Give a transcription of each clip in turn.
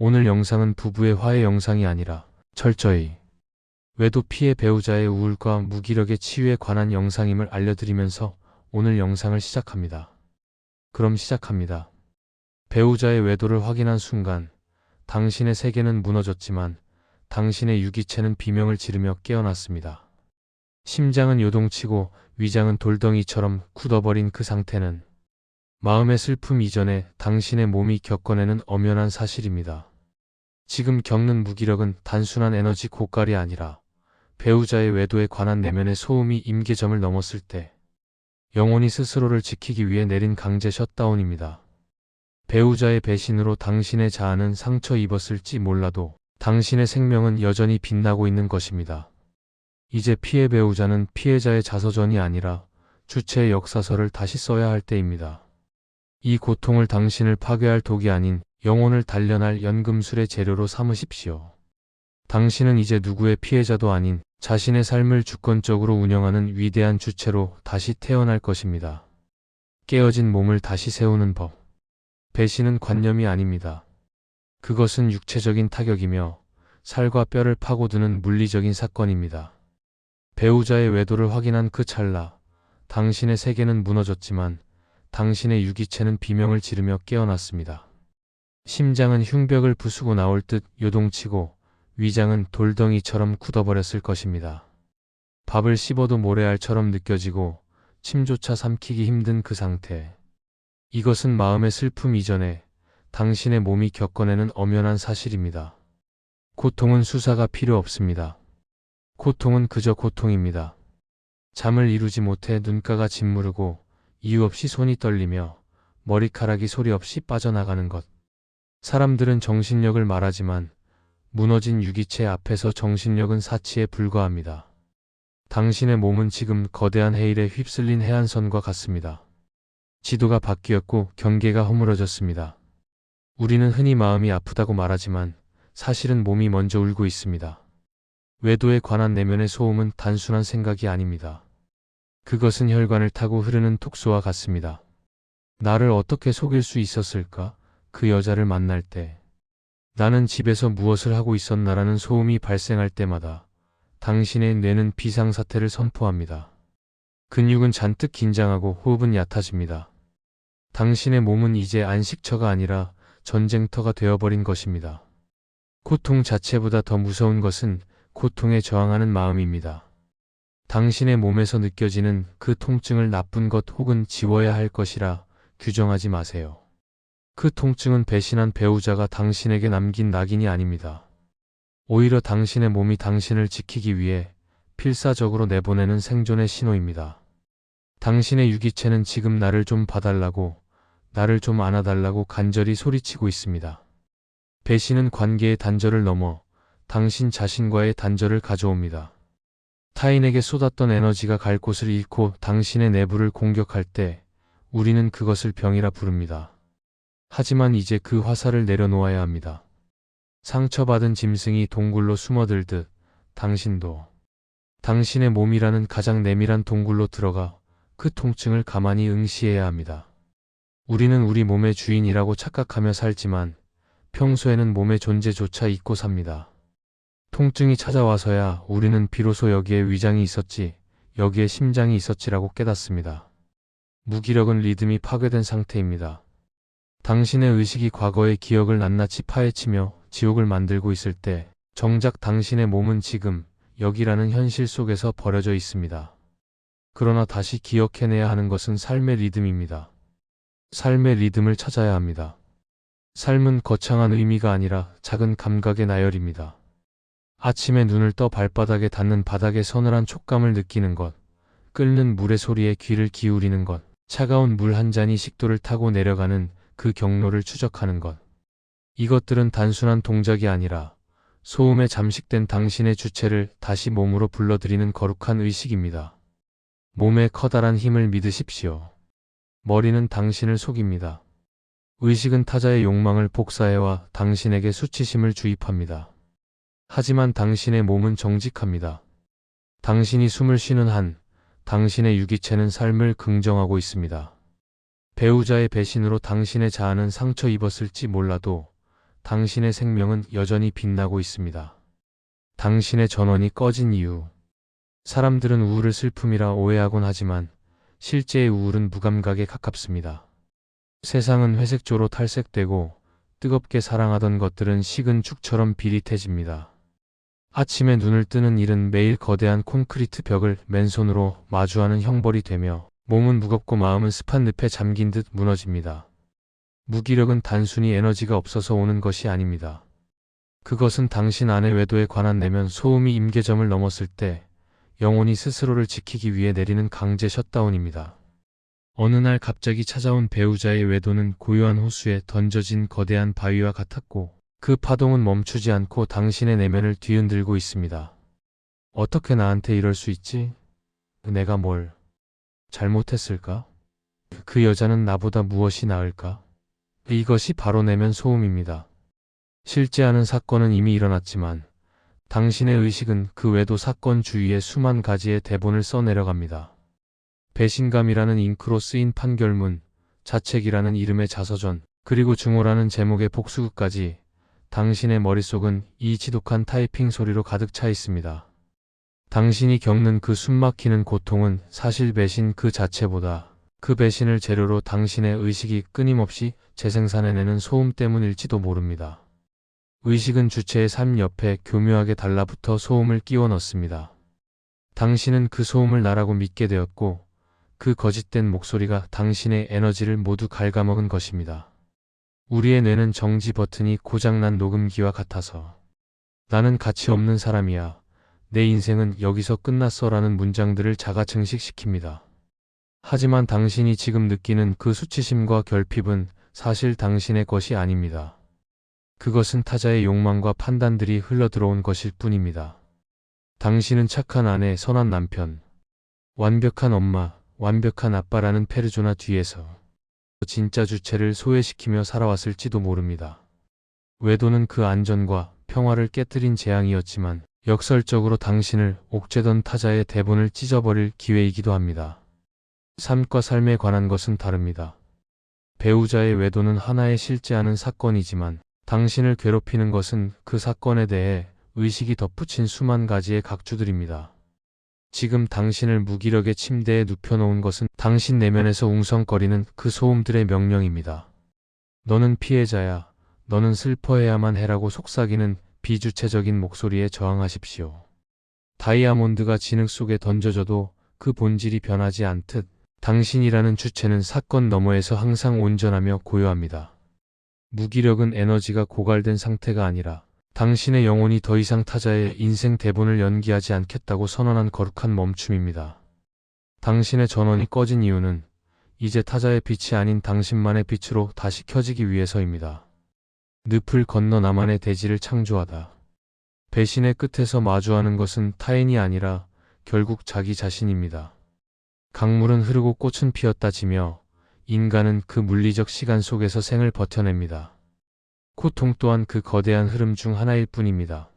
오늘 영상은 부부의 화해 영상이 아니라 철저히 외도 피해 배우자의 우울과 무기력의 치유에 관한 영상임을 알려드리면서 오늘 영상을 시작합니다. 그럼 시작합니다. 배우자의 외도를 확인한 순간 당신의 세계는 무너졌지만 당신의 유기체는 비명을 지르며 깨어났습니다. 심장은 요동치고 위장은 돌덩이처럼 굳어버린 그 상태는 마음의 슬픔 이전에 당신의 몸이 겪어내는 엄연한 사실입니다. 지금 겪는 무기력은 단순한 에너지 고갈이 아니라 배우자의 외도에 관한 내면의 소음이 임계점을 넘었을 때 영혼이 스스로를 지키기 위해 내린 강제 셧다운입니다. 배우자의 배신으로 당신의 자아는 상처 입었을지 몰라도 당신의 생명은 여전히 빛나고 있는 것입니다. 이제 피해 배우자는 피해자의 자서전이 아니라 주체의 역사서를 다시 써야 할 때입니다. 이 고통을 당신을 파괴할 독이 아닌 영혼을 단련할 연금술의 재료로 삼으십시오. 당신은 이제 누구의 피해자도 아닌 자신의 삶을 주권적으로 운영하는 위대한 주체로 다시 태어날 것입니다. 깨어진 몸을 다시 세우는 법. 배신은 관념이 아닙니다. 그것은 육체적인 타격이며 살과 뼈를 파고드는 물리적인 사건입니다. 배우자의 외도를 확인한 그 찰나, 당신의 세계는 무너졌지만 당신의 유기체는 비명을 지르며 깨어났습니다. 심장은 흉벽을 부수고 나올 듯 요동치고 위장은 돌덩이처럼 굳어버렸을 것입니다. 밥을 씹어도 모래알처럼 느껴지고 침조차 삼키기 힘든 그 상태. 이것은 마음의 슬픔 이전에 당신의 몸이 겪어내는 엄연한 사실입니다. 고통은 수사가 필요 없습니다. 고통은 그저 고통입니다. 잠을 이루지 못해 눈가가 짓무르고 이유 없이 손이 떨리며 머리카락이 소리 없이 빠져나가는 것. 사람들은 정신력을 말하지만 무너진 유기체 앞에서 정신력은 사치에 불과합니다. 당신의 몸은 지금 거대한 해일에 휩쓸린 해안선과 같습니다. 지도가 바뀌었고 경계가 허물어졌습니다. 우리는 흔히 마음이 아프다고 말하지만 사실은 몸이 먼저 울고 있습니다. 외도에 관한 내면의 소음은 단순한 생각이 아닙니다. 그것은 혈관을 타고 흐르는 톡수와 같습니다. 나를 어떻게 속일 수 있었을까? 그 여자를 만날 때. 나는 집에서 무엇을 하고 있었나라는 소음이 발생할 때마다 당신의 뇌는 비상사태를 선포합니다. 근육은 잔뜩 긴장하고 호흡은 얕아집니다. 당신의 몸은 이제 안식처가 아니라 전쟁터가 되어버린 것입니다. 고통 자체보다 더 무서운 것은 고통에 저항하는 마음입니다. 당신의 몸에서 느껴지는 그 통증을 나쁜 것 혹은 지워야 할 것이라 규정하지 마세요. 그 통증은 배신한 배우자가 당신에게 남긴 낙인이 아닙니다. 오히려 당신의 몸이 당신을 지키기 위해 필사적으로 내보내는 생존의 신호입니다. 당신의 유기체는 지금 나를 좀 봐달라고, 나를 좀 안아달라고 간절히 소리치고 있습니다. 배신은 관계의 단절을 넘어 당신 자신과의 단절을 가져옵니다. 타인에게 쏟았던 에너지가 갈 곳을 잃고 당신의 내부를 공격할 때 우리는 그것을 병이라 부릅니다. 하지만 이제 그 화살을 내려놓아야 합니다. 상처받은 짐승이 동굴로 숨어들듯 당신도 당신의 몸이라는 가장 내밀한 동굴로 들어가 그 통증을 가만히 응시해야 합니다. 우리는 우리 몸의 주인이라고 착각하며 살지만 평소에는 몸의 존재조차 잊고 삽니다. 통증이 찾아와서야 우리는 비로소 여기에 위장이 있었지, 여기에 심장이 있었지라고 깨닫습니다. 무기력은 리듬이 파괴된 상태입니다. 당신의 의식이 과거의 기억을 낱낱이 파헤치며 지옥을 만들고 있을 때 정작 당신의 몸은 지금 여기라는 현실 속에서 버려져 있습니다. 그러나 다시 기억해내야 하는 것은 삶의 리듬입니다. 삶의 리듬을 찾아야 합니다. 삶은 거창한 의미가 아니라 작은 감각의 나열입니다. 아침에 눈을 떠 발바닥에 닿는 바닥의 서늘한 촉감을 느끼는 것, 끓는 물의 소리에 귀를 기울이는 것, 차가운 물 한 잔이 식도를 타고 내려가는 그 경로를 추적하는 것. 이것들은 단순한 동작이 아니라 소음에 잠식된 당신의 주체를 다시 몸으로 불러들이는 거룩한 의식입니다. 몸의 커다란 힘을 믿으십시오. 머리는 당신을 속입니다. 의식은 타자의 욕망을 복사해와 당신에게 수치심을 주입합니다. 하지만 당신의 몸은 정직합니다. 당신이 숨을 쉬는 한, 당신의 유기체는 삶을 긍정하고 있습니다. 배우자의 배신으로 당신의 자아는 상처 입었을지 몰라도 당신의 생명은 여전히 빛나고 있습니다. 당신의 전원이 꺼진 이유. 사람들은 우울을 슬픔이라 오해하곤 하지만 실제의 우울은 무감각에 가깝습니다. 세상은 회색조로 탈색되고 뜨겁게 사랑하던 것들은 식은 죽처럼 비릿해집니다. 아침에 눈을 뜨는 일은 매일 거대한 콘크리트 벽을 맨손으로 마주하는 형벌이 되며 몸은 무겁고 마음은 습한 늪에 잠긴 듯 무너집니다. 무기력은 단순히 에너지가 없어서 오는 것이 아닙니다. 그것은 당신 안의 외도에 관한 내면 소음이 임계점을 넘었을 때 영혼이 스스로를 지키기 위해 내리는 강제 셧다운입니다. 어느 날 갑자기 찾아온 배우자의 외도는 고요한 호수에 던져진 거대한 바위와 같았고 그 파동은 멈추지 않고 당신의 내면을 뒤흔들고 있습니다. 어떻게 나한테 이럴 수 있지? 내가 뭘 잘못했을까? 그 여자는 나보다 무엇이 나을까? 이것이 바로 내면 소음입니다. 실제하는 사건은 이미 일어났지만 당신의 의식은 그 외도 사건 주위에 수만 가지의 대본을 써내려갑니다. 배신감이라는 잉크로 쓰인 판결문, 자책이라는 이름의 자서전, 그리고 증오라는 제목의 복수극까지 당신의 머릿속은 이 지독한 타이핑 소리로 가득 차 있습니다. 당신이 겪는 그 숨막히는 고통은 사실 배신 그 자체보다 그 배신을 재료로 당신의 의식이 끊임없이 재생산해내는 소음 때문일지도 모릅니다. 의식은 주체의 삶 옆에 교묘하게 달라붙어 소음을 끼워 넣습니다. 당신은 그 소음을 나라고 믿게 되었고 그 거짓된 목소리가 당신의 에너지를 모두 갉아먹은 것입니다. 우리의 뇌는 정지 버튼이 고장난 녹음기와 같아서 나는 가치 없는 사람이야. 내 인생은 여기서 끝났어 라는 문장들을 자가 증식시킵니다. 하지만 당신이 지금 느끼는 그 수치심과 결핍은 사실 당신의 것이 아닙니다. 그것은 타자의 욕망과 판단들이 흘러들어온 것일 뿐입니다. 당신은 착한 아내, 선한 남편, 완벽한 엄마, 완벽한 아빠라는 페르소나 뒤에서 진짜 주체를 소외시키며 살아왔을지도 모릅니다. 외도는 그 안전과 평화를 깨뜨린 재앙이었지만 역설적으로 당신을 옥죄던 타자의 대본을 찢어버릴 기회이기도 합니다. 삶과 삶에 관한 것은 다릅니다. 배우자의 외도는 하나의 실제하는 사건이지만 당신을 괴롭히는 것은 그 사건에 대해 의식이 덧붙인 수만 가지의 각주들입니다. 지금 당신을 무기력의 침대에 눕혀놓은 것은 당신 내면에서 웅성거리는 그 소음들의 명령입니다. 너는 피해자야. 너는 슬퍼해야만 해라고 속삭이는 비주체적인 목소리에 저항하십시오. 다이아몬드가 진흙 속에 던져져도 그 본질이 변하지 않듯 당신이라는 주체는 사건 너머에서 항상 온전하며 고요합니다. 무기력은 에너지가 고갈된 상태가 아니라 당신의 영혼이 더 이상 타자의 인생 대본을 연기하지 않겠다고 선언한 거룩한 멈춤입니다. 당신의 전원이 꺼진 이유는 이제 타자의 빛이 아닌 당신만의 빛으로 다시 켜지기 위해서입니다. 늪을 건너 나만의 대지를 창조하다. 배신의 끝에서 마주하는 것은 타인이 아니라 결국 자기 자신입니다. 강물은 흐르고 꽃은 피었다지며 인간은 그 물리적 시간 속에서 생을 버텨냅니다. 고통 또한 그 거대한 흐름 중 하나일 뿐입니다.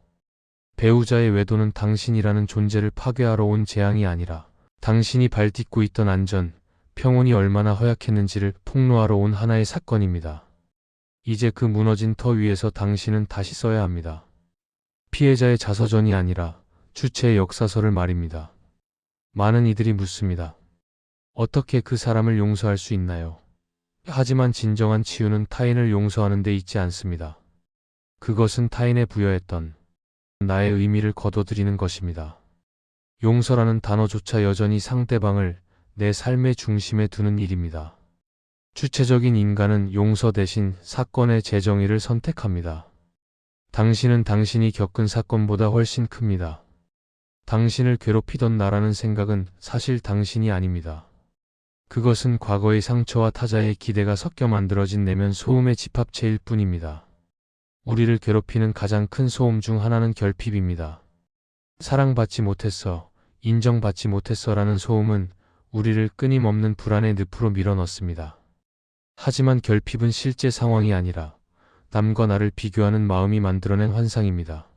배우자의 외도는 당신이라는 존재를 파괴하러 온 재앙이 아니라 당신이 발딛고 있던 안전, 평온이 얼마나 허약했는지를 폭로하러 온 하나의 사건입니다. 이제 그 무너진 터 위에서 당신은 다시 써야 합니다. 피해자의 자서전이 아니라 주체의 역사서를 말입니다. 많은 이들이 묻습니다. 어떻게 그 사람을 용서할 수 있나요? 하지만 진정한 치유는 타인을 용서하는 데 있지 않습니다. 그것은 타인에 부여했던 나의 의미를 거둬들이는 것입니다. 용서라는 단어조차 여전히 상대방을 내 삶의 중심에 두는 일입니다. 주체적인 인간은 용서 대신 사건의 재정의를 선택합니다. 당신은 당신이 겪은 사건보다 훨씬 큽니다. 당신을 괴롭히던 나라는 생각은 사실 당신이 아닙니다. 그것은 과거의 상처와 타자의 기대가 섞여 만들어진 내면 소음의 집합체일 뿐입니다. 우리를 괴롭히는 가장 큰 소음 중 하나는 결핍입니다. 사랑받지 못했어, 인정받지 못했어라는 소음은 우리를 끊임없는 불안의 늪으로 밀어넣습니다. 하지만 결핍은 실제 상황이 아니라 남과 나를 비교하는 마음이 만들어낸 환상입니다.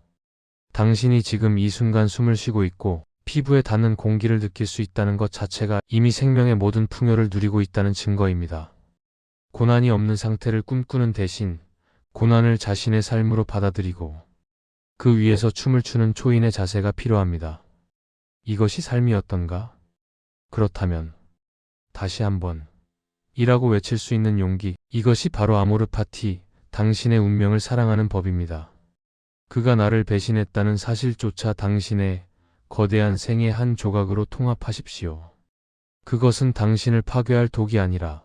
당신이 지금 이 순간 숨을 쉬고 있고 피부에 닿는 공기를 느낄 수 있다는 것 자체가 이미 생명의 모든 풍요를 누리고 있다는 증거입니다. 고난이 없는 상태를 꿈꾸는 대신 고난을 자신의 삶으로 받아들이고 그 위에서 춤을 추는 초인의 자세가 필요합니다. 이것이 삶이었던가? 그렇다면 다시 한번 이라고 외칠 수 있는 용기, 이것이 바로 아모르 파티, 당신의 운명을 사랑하는 법입니다. 그가 나를 배신했다는 사실조차 당신의 거대한 생의 한 조각으로 통합하십시오. 그것은 당신을 파괴할 독이 아니라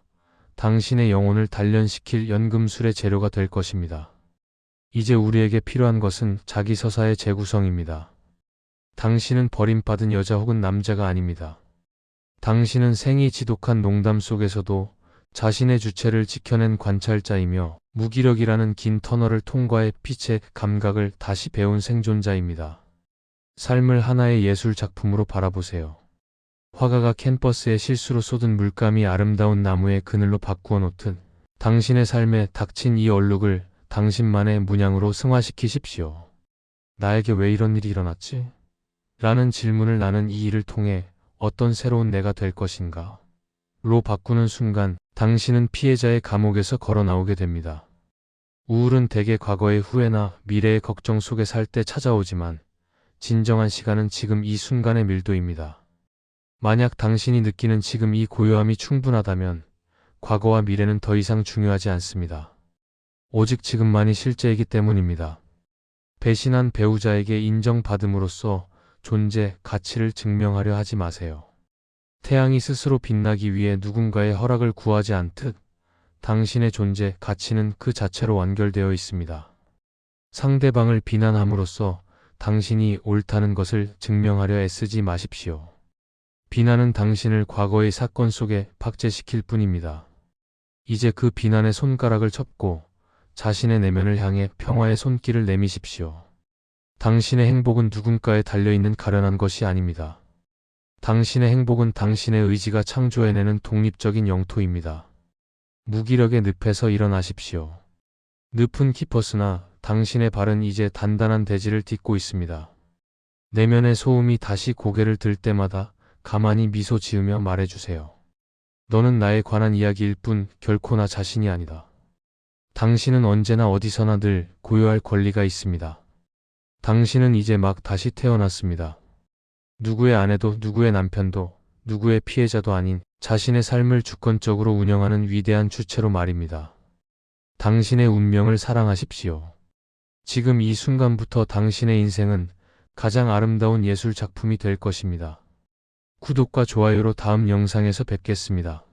당신의 영혼을 단련시킬 연금술의 재료가 될 것입니다. 이제 우리에게 필요한 것은 자기 서사의 재구성입니다. 당신은 버림받은 여자 혹은 남자가 아닙니다. 당신은 생이 지독한 농담 속에서도 자신의 주체를 지켜낸 관찰자이며 무기력이라는 긴 터널을 통과해 빛의 감각을 다시 배운 생존자입니다. 삶을 하나의 예술 작품으로 바라보세요. 화가가 캔버스에 실수로 쏟은 물감이 아름다운 나무의 그늘로 바꾸어 놓듯 당신의 삶에 닥친 이 얼룩을 당신만의 문양으로 승화시키십시오. 나에게 왜 이런 일이 일어났지? 라는 질문을 나는 이 일을 통해 어떤 새로운 내가 될 것인가? 로 바꾸는 순간 당신은 피해자의 감옥에서 걸어 나오게 됩니다. 우울은 대개 과거의 후회나 미래의 걱정 속에 살 때 찾아오지만 진정한 시간은 지금 이 순간의 밀도입니다. 만약 당신이 느끼는 지금 이 고요함이 충분하다면 과거와 미래는 더 이상 중요하지 않습니다. 오직 지금만이 실제이기 때문입니다. 배신한 배우자에게 인정받음으로써 존재, 가치를 증명하려 하지 마세요. 태양이 스스로 빛나기 위해 누군가의 허락을 구하지 않듯 당신의 존재, 가치는 그 자체로 완결되어 있습니다. 상대방을 비난함으로써 당신이 옳다는 것을 증명하려 애쓰지 마십시오. 비난은 당신을 과거의 사건 속에 박제시킬 뿐입니다. 이제 그 비난의 손가락을 접고 자신의 내면을 향해 평화의 손길을 내미십시오. 당신의 행복은 누군가에 달려있는 가련한 것이 아닙니다. 당신의 행복은 당신의 의지가 창조해내는 독립적인 영토입니다. 무기력의 늪에서 일어나십시오. 늪은 깊었으나 당신의 발은 이제 단단한 대지를 딛고 있습니다. 내면의 소음이 다시 고개를 들 때마다 가만히 미소 지으며 말해주세요. 너는 나에 관한 이야기일 뿐 결코 나 자신이 아니다. 당신은 언제나 어디서나 늘 고요할 권리가 있습니다. 당신은 이제 막 다시 태어났습니다. 누구의 아내도 누구의 남편도 누구의 피해자도 아닌 자신의 삶을 주권적으로 운영하는 위대한 주체로 말입니다. 당신의 운명을 사랑하십시오. 지금 이 순간부터 당신의 인생은 가장 아름다운 예술 작품이 될 것입니다. 구독과 좋아요로 다음 영상에서 뵙겠습니다.